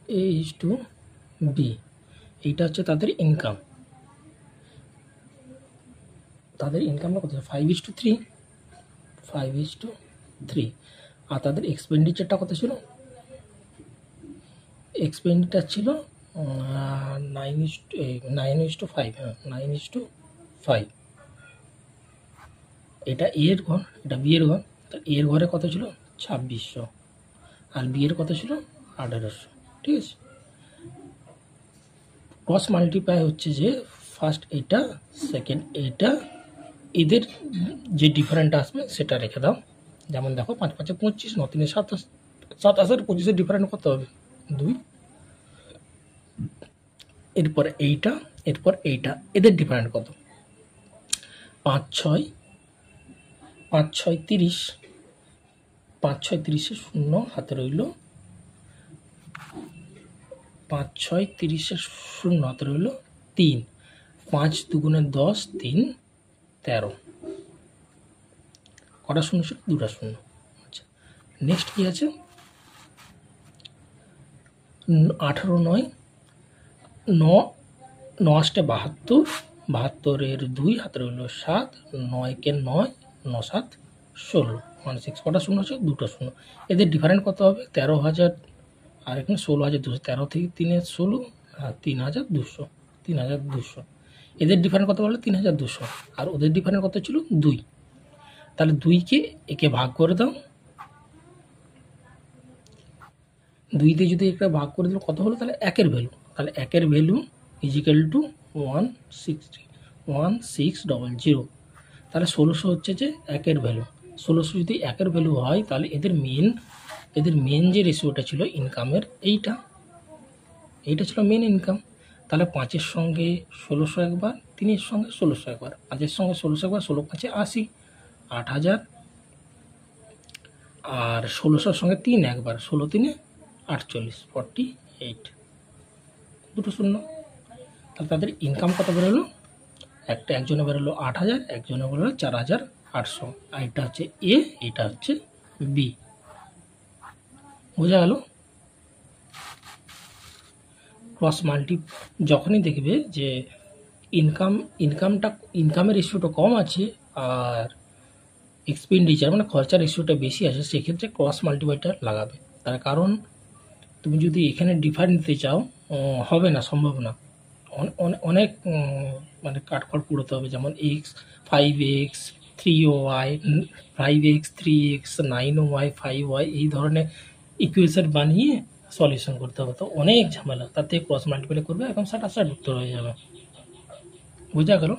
A is two B, এইটা হচ্ছে তাদের ইনকাম। তাদের ইনকামটা কত? 5:3, 5:3। আর তাদের এক্সপেন্ডিচারটা কত ছিল? এক্সপেন্ডিচার ছিল 9:5। হ্যাঁ, 9:5। এটা এ এর ঘর, এটা বি এর ঘর। তা এ এর ঘরে কত ছিল? 2600। আর বি এর কত ছিল? 1800। ঠিক আছে, ক্রস মাল্টিপ্লাই হচ্ছে যে ফার্স্ট এটা, সেকেন্ড এটা, এদের যে ডিফারেন্ট আসবে সেটা রেখে দাও। যেমন দেখো 5 5 25, 9 3 27, 27 আর 25 ডিফারেন্ট কত হবে? 2। এরপর এইটা, এরপর এইটা, এদের ডিফারেন্ট কত? 5 6, 5 6 30, 5 6 30 শূন্য হাতে রইল, 5 6 30 শূন্য হাতে রইল 3। 5 2 10, 3 13। কটা শূন্য ছিল? 2টা শূন্য। আচ্ছা, নেক্সট কি আছে? 18 9, 9 9 72, 72 2 হাতে রইল 7, 9 9, 9 7 16, 16। কটা শূন্য আছে? 2টা শূন্য। এদের ডিফারেন্ট কত হবে? 13,000 আর এখানে 16,200। 13 থেকে 3 16 আর 3,200, 3,200। এদের ডিফারেন্ট কত বলে? 3,200। আর ওদের ডিফারেন্ট কত ছিল? 2। তাহলে 2কে একে ভাগ করে দাও। 2 দিয়ে যদি একটা ভাগ করে দিল কত হলো? তাহলে 1-এর ভ্যালু। তাহলে 1-এর ভ্যালু ইজিক্যাল টু 1600। তাহলে 1600 হচ্ছে যে 1-এর ভ্যালু। 1600 যদি 1-এর ভ্যালু হয় তাহলে এদের মেন যে রেশিওটা ছিল ইনকামের, এইটা ছিল মেন ইনকাম। তাহলে 5-এর সঙ্গে 1600 একবার, 3-এর সঙ্গে 1600 একবার, 5-এর সঙ্গে 1600 একবার, 16 5 80, 8,000। আর 1600-র সঙ্গে 3 একবার, 16 3 48, 48। দুটো শূন্য। তাহলে তাদের ইনকাম কত বেরোলো? একজনে বেরোলো 8,000, একজনে বেরোলো 4,800। আর এটা হচ্ছে এ, এটা হচ্ছে বি। বোঝা গেল? ক্রস মাল্টি যখনই দেখবে যে ইনকামের রেশিওটা কম আছে আর এক্সপেন্ডিচার মানে খরচার রেশিওটা বেশি আছে, সেক্ষেত্রে ক্রস মাল্টিপ্লাইটা লাগাবে। তার কারণ তুমি যদি এখানে ডিফারেন্ট নিতে চাও হবে না, সম্ভব না। অনেক মানে কাঠখড় পুড়োতে হবে। যেমন x 5x 3y, 5x 3x 9y 5y, এই ধরনের ইকুয়েশন বানিয়ে সলিউশন করতে হবে। তো অনেক ঝামেলা, তার থেকে ক্রস মাল্টিপ্লাই করবে, এখন 60 উত্তর হয়ে যাবে। বোঝা গেল?